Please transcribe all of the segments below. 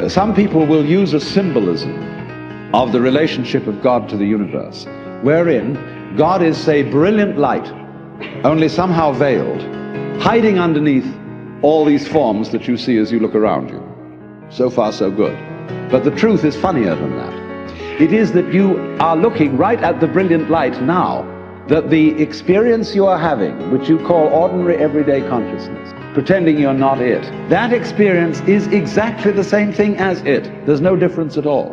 Some people will use a symbolism of the relationship of God to the universe, wherein God is, say, brilliant light, only somehow veiled, hiding underneath all these forms that you see as you look around you. So far, so good. But the truth is funnier than that. It is that you are looking right at the brilliant light now, that the experience you are having, which you call ordinary everyday consciousness, pretending you're not it, that experience is exactly the same thing as it. There's no difference at all.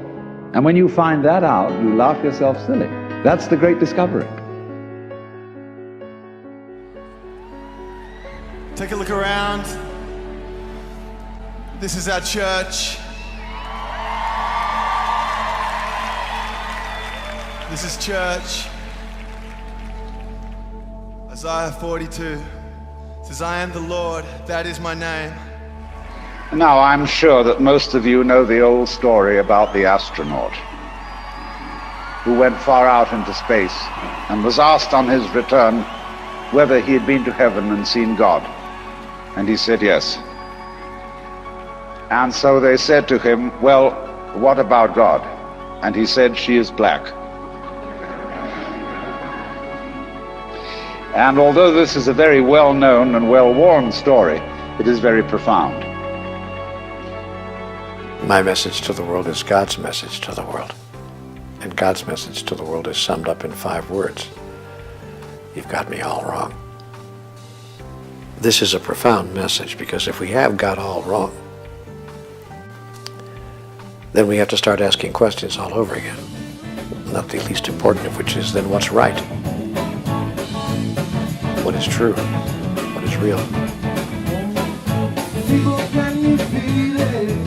And when you find that out, you laugh yourself silly. That's the great discovery. Take a look around. This is our church. This is church. Isaiah 42 says, I am the Lord, that is my name. Now, I'm sure that most of you know the old story about the astronaut who went far out into space and was asked on his return whether he had been to heaven and seen God. And he said yes. And so they said to him, well, what about God? And he said, she is black. And although this is a very well-known and well-worn story, it is very profound. My message to the world is God's message to the world. And God's message to the world is summed up in 5 words. You've got me all wrong. This is a profound message, because if we have got all wrong, then we have to start asking questions all over again. Not the least important of which is, then what's right? What is true? What is real? People, can you feel it?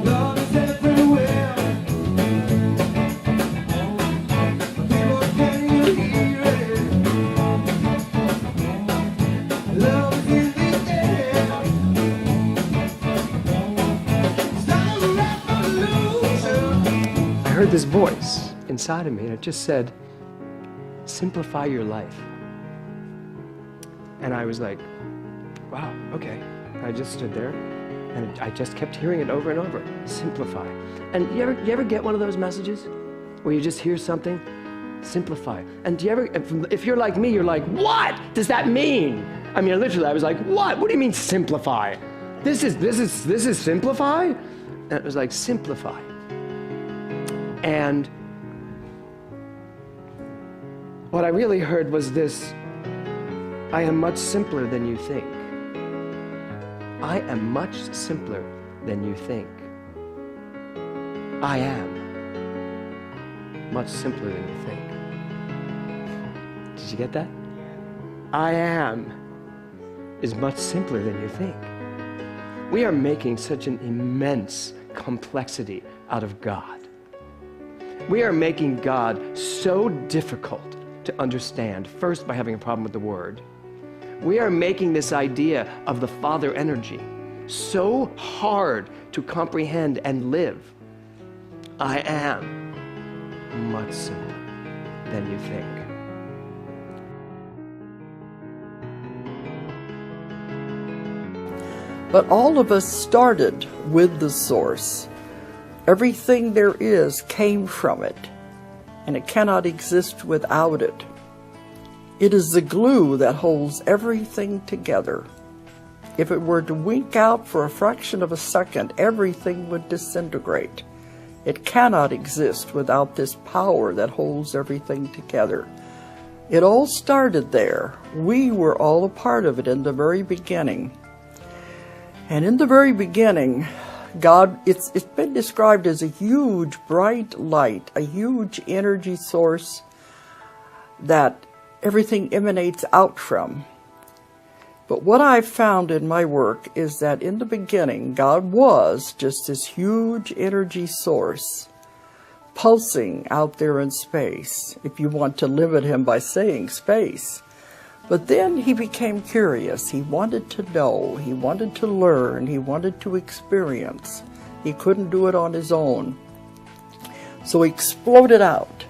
Love is everywhere. People, can you hear it? Love is in the air. Start a revolution. I heard this voice inside of me, and it just said, simplify your life. And I was like, wow, okay. I just stood there and I just kept hearing it over and over. Simplify. And you ever get one of those messages where you just hear something? Simplify. And do you ever, if you're like me, you're like, what does that mean? I mean, literally, I was like, what do you mean simplify? This is simplify? And it was like, simplify. And what I really heard was this: I am much simpler than you think. I am much simpler than you think. I am much simpler than you think. Did you get that? I am is much simpler than you think. We are making such an immense complexity out of God. We are making God so difficult to understand, first by having a problem with the word. We are making this idea of the Father energy so hard to comprehend and live. I am much simpler than you think. But all of us started with the source. Everything there is came from it, and it cannot exist without it. It is the glue that holds everything together. If it were to wink out for a fraction of a second, everything would disintegrate. It cannot exist without this power that holds everything together. It all started there. We were all a part of it in the very beginning. And in the very beginning, God, it's been described as a huge bright light, a huge energy source that everything emanates out from. But what I've found in my work is that in the beginning, God was just this huge energy source pulsing out there in space, if you want to limit him by saying space. But then he became curious. He wanted to know. He wanted to learn. He wanted to experience. He couldn't do it on his own. So he exploded out.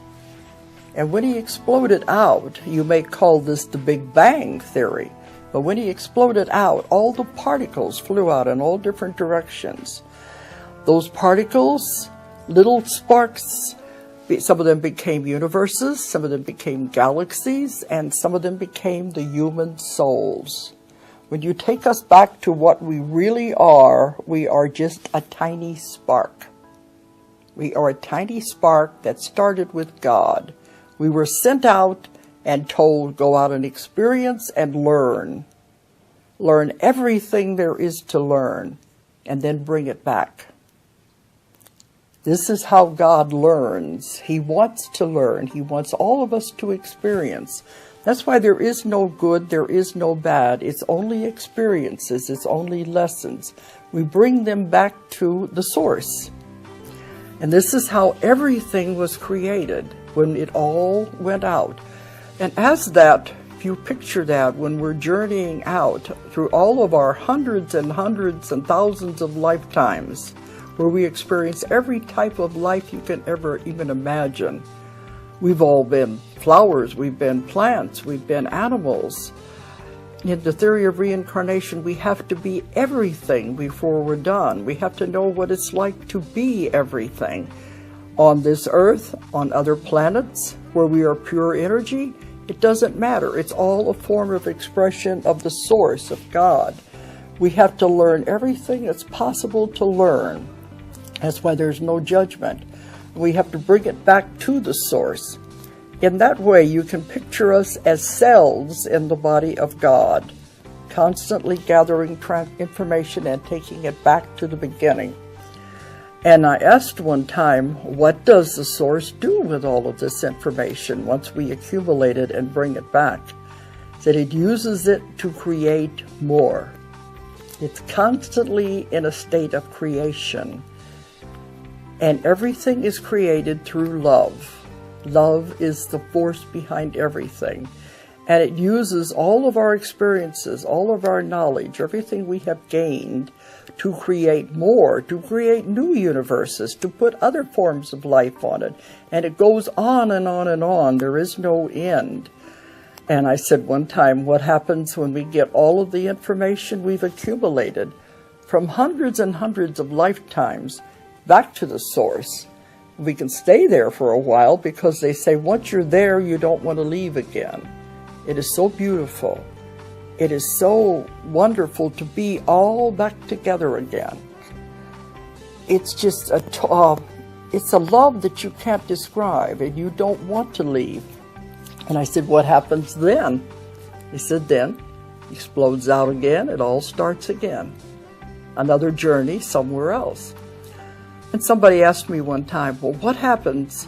And when he exploded out, you may call this the Big Bang Theory. But when he exploded out, all the particles flew out in all different directions. Those particles, little sparks, some of them became universes, some of them became galaxies, and some of them became the human souls. When you take us back to what we really are, we are just a tiny spark. We are a tiny spark that started with God. We were sent out and told, go out and experience and learn. Learn everything there is to learn, and then bring it back. This is how God learns. He wants to learn. He wants all of us to experience. That's why there is no good, there is no bad. It's only experiences, it's only lessons. We bring them back to the source. And this is how everything was created when it all went out. And as that, if you picture that, when we're journeying out through all of our hundreds and thousands of lifetimes, where we experience every type of life you can ever even imagine. We've all been flowers, we've been plants, we've been animals. In the theory of reincarnation, we have to be everything before we're done. We have to know what it's like to be everything. On this earth, on other planets, where we are pure energy, it doesn't matter. It's all a form of expression of the source of God. We have to learn everything that's possible to learn. That's why there's no judgment. We have to bring it back to the source. In that way, you can picture us as cells in the body of God, constantly gathering information and taking it back to the beginning. And I asked one time, what does the source do with all of this information once we accumulate it and bring it back? That it uses it to create more. It's constantly in a state of creation. And everything is created through love. Love is the force behind everything. And it uses all of our experiences, all of our knowledge, everything we have gained to create more, to create new universes, to put other forms of life on it. And it goes on and on and on. There is no end. And I said one time, what happens when we get all of the information we've accumulated from hundreds and hundreds of lifetimes back to the source? We can stay there for a while because they say once you're there, you don't want to leave again. It is so beautiful. It is so wonderful to be all back together again. It's just it's a love that you can't describe, and you don't want to leave. And I said, what happens then? He said, then it explodes out again. It all starts again. Another journey somewhere else. And somebody asked me one time, well, what happens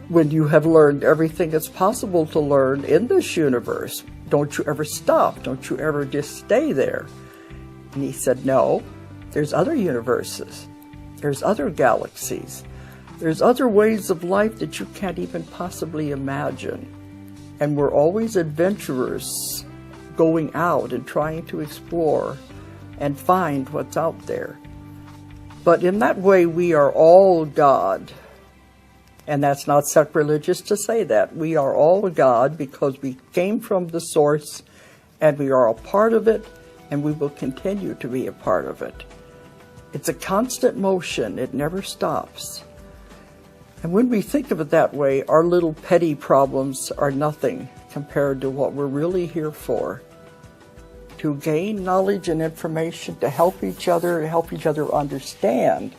when you have learned everything that's possible to learn in this universe? Don't you ever stop? Don't you ever just stay there? And he said, no, there's other universes. There's other galaxies. There's other ways of life that you can't even possibly imagine. And we're always adventurers going out and trying to explore and find what's out there. But in that way, we are all God. And that's not sacrilegious to say that. We are all God because we came from the source and we are a part of it, and we will continue to be a part of it. It's a constant motion. It never stops. And when we think of it that way, our little petty problems are nothing compared to what we're really here for. To gain knowledge and information, to help each other understand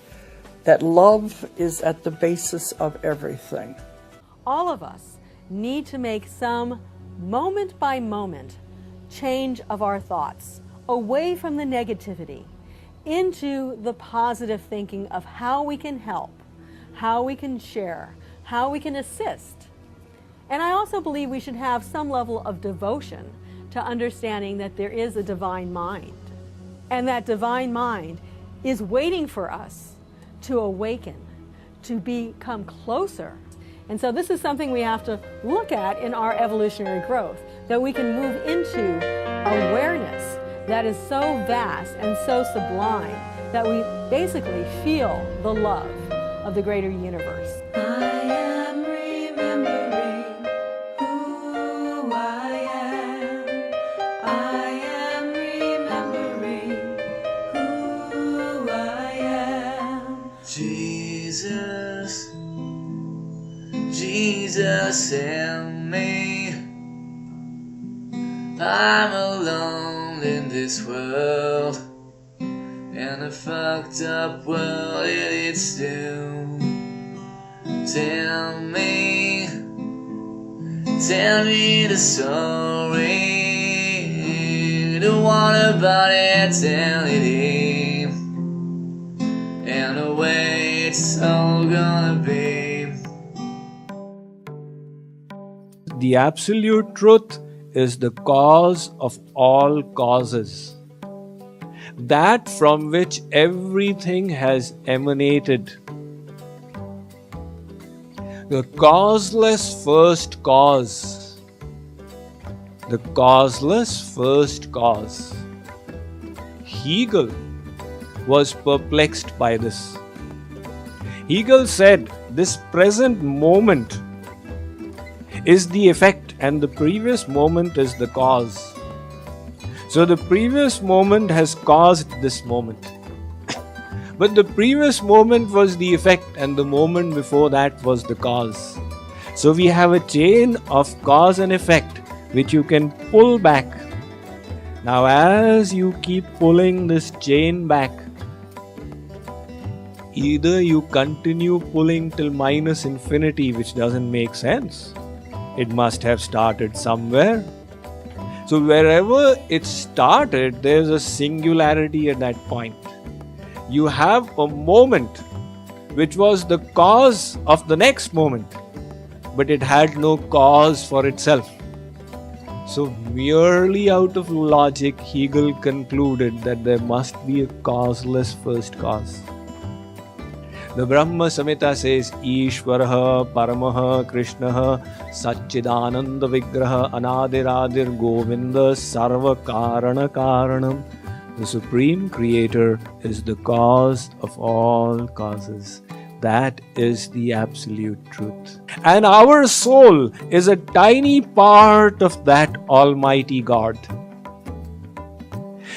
that love is at the basis of everything. All of us need to make some moment by moment change of our thoughts away from the negativity into the positive thinking of how we can help, how we can share, how we can assist. And I also believe we should have some level of devotion to understanding that there is a divine mind, and that divine mind is waiting for us to awaken, to become closer. And so this is something we have to look at in our evolutionary growth, that we can move into awareness that is so vast and so sublime that we basically feel the love of the greater universe. I am remembering who I am. I tell me I'm alone in this world, and a fucked up world it is too. Tell me the story, the one about eternity, and the way it's all gonna be. The absolute truth is the cause of all causes, that from which everything has emanated. The causeless first cause. The causeless first cause. Hegel was perplexed by this. Hegel said this present moment is the effect and the previous moment is the cause. So the previous moment has caused this moment. But the previous moment was the effect and the moment before that was the cause. So we have a chain of cause and effect which you can pull back. Now as you keep pulling this chain back, either you continue pulling till minus infinity, which doesn't make sense. It must have started somewhere. So wherever it started, there's a singularity at that point. You have a moment which was the cause of the next moment, but it had no cause for itself. So merely out of logic, Hegel concluded that there must be a causeless first cause. The Brahma Samhita says, Ishvaraha Paramaha Krishnaha Satchidananda Vigraha Anadiradir Govinda Sarva Karana Karanam. The Supreme Creator is the cause of all causes. That is the absolute truth. And our soul is a tiny part of that Almighty God.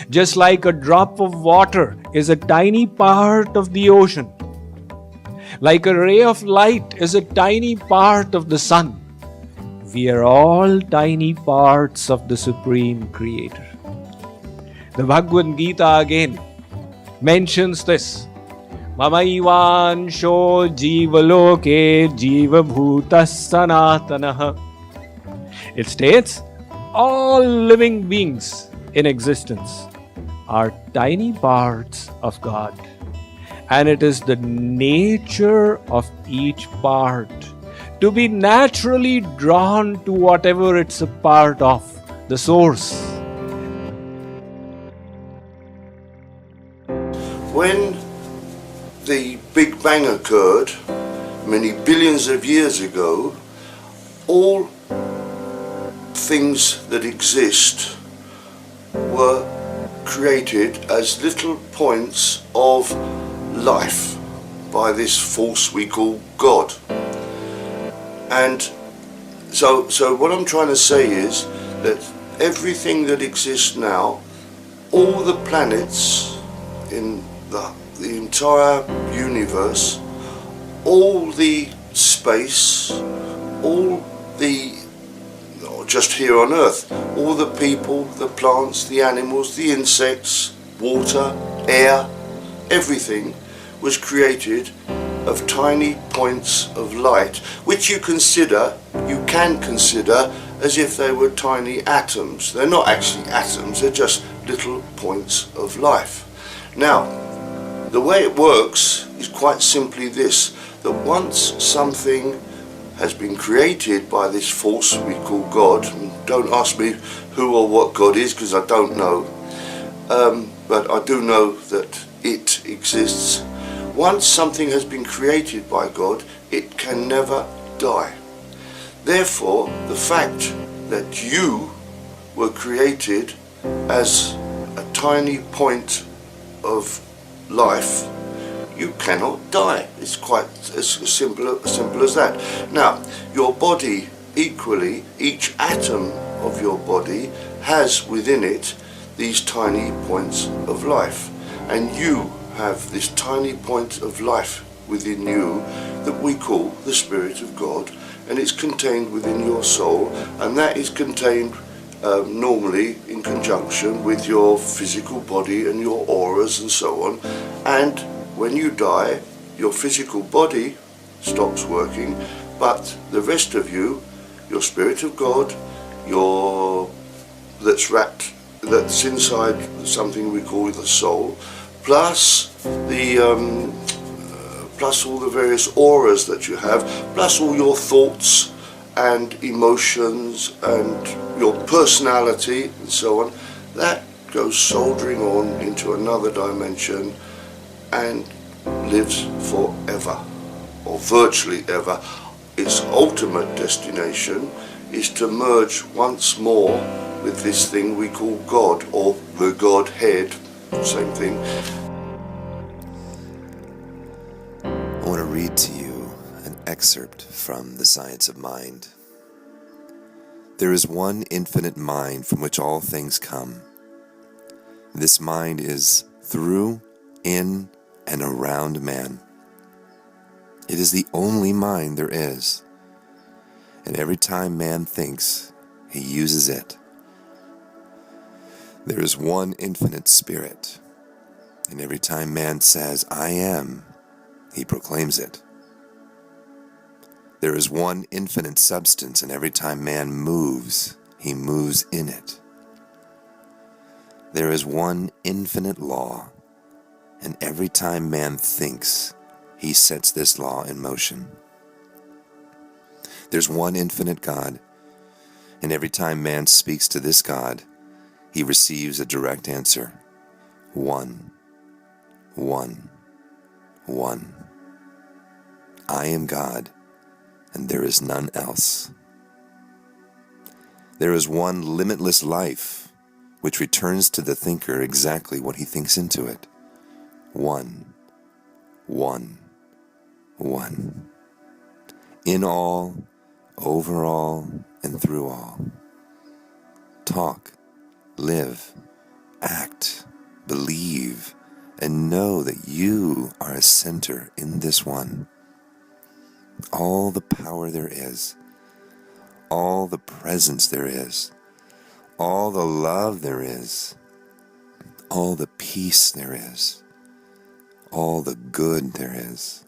Just like a drop of water is a tiny part of the ocean, like a ray of light is a tiny part of the sun, we are all tiny parts of the Supreme Creator. The Bhagavad Gita again mentions this. Mamaivansho jivaloke jivabhutas sanatanaha. It states, all living beings in existence are tiny parts of God. And it is the nature of each part to be naturally drawn to whatever it's a part of, the source. When the Big Bang occurred, many billions of years ago, all things that exist were created as little points of life by this force we call God. And so what I'm trying to say is that everything that exists now, all the planets in the entire universe, all the space, all the, just here on Earth, all the people, the plants, the animals, the insects, water, air, everything was created of tiny points of light, which you can consider as if they were tiny atoms. They're not actually atoms, they're just little points of life. Now, the way it works is quite simply this, that once something has been created by this force we call God, and don't ask me who or what God is because I don't know, but I do know that it exists. Once something has been created by God, it can never die. Therefore, the fact that you were created as a tiny point of life, you cannot die. It's quite as simple as that. Now, your body, equally, each atom of your body has within it these tiny points of life. And you have this tiny point of life within you that we call the Spirit of God, and it's contained within your soul, and that is contained normally in conjunction with your physical body and your auras and so on. And when you die, your physical body stops working, but the rest of you, your spirit of God, that's inside something we call the soul, plus plus all the various auras that you have, plus all your thoughts and emotions and your personality and so on, that goes soldering on into another dimension and lives forever, or virtually ever. Its ultimate destination is to merge once more with this thing we call God, or the Godhead, same thing. I want to read to you an excerpt from The Science of Mind. There is one infinite mind from which all things come. This mind is through, in, and around man. It is the only mind there is, and every time man thinks, he uses it. There is one infinite spirit, and every time man says, I am, he proclaims it. There is one infinite substance, and every time man moves, he moves in it. There is one infinite law, and every time man thinks, he sets this law in motion. There's one infinite God, and every time man speaks to this God, he receives a direct answer. One, one, one. I am God, and there is none else. There is one limitless life, which returns to the thinker exactly what he thinks into it. One, one, one. In all, over all, and through all. Talk, live, act, believe, and know that you are a center in this one. All the power there is, all the presence there is, all the love there is, all the peace there is, all the good there is,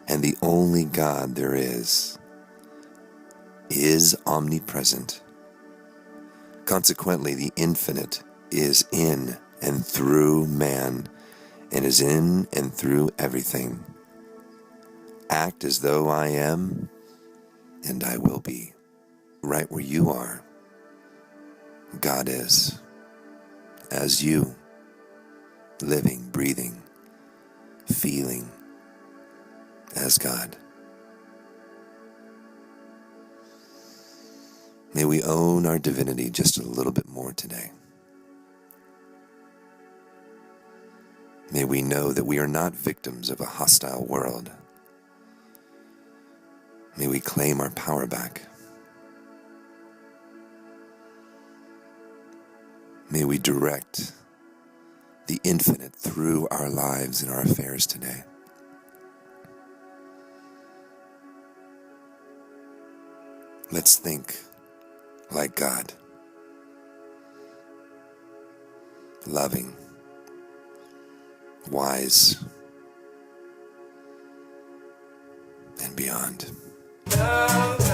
and the only God there is omnipresent. Consequently, the infinite is in and through man, and is in and through everything. Act as though I am, and I will be. Right where you are, God is, as you, living, breathing, feeling, as God. May we own our divinity just a little bit more today. May we know that we are not victims of a hostile world. May we claim our power back. May we direct the infinite through our lives and our affairs today. Let's think like God. Loving, wise, and beyond. Love.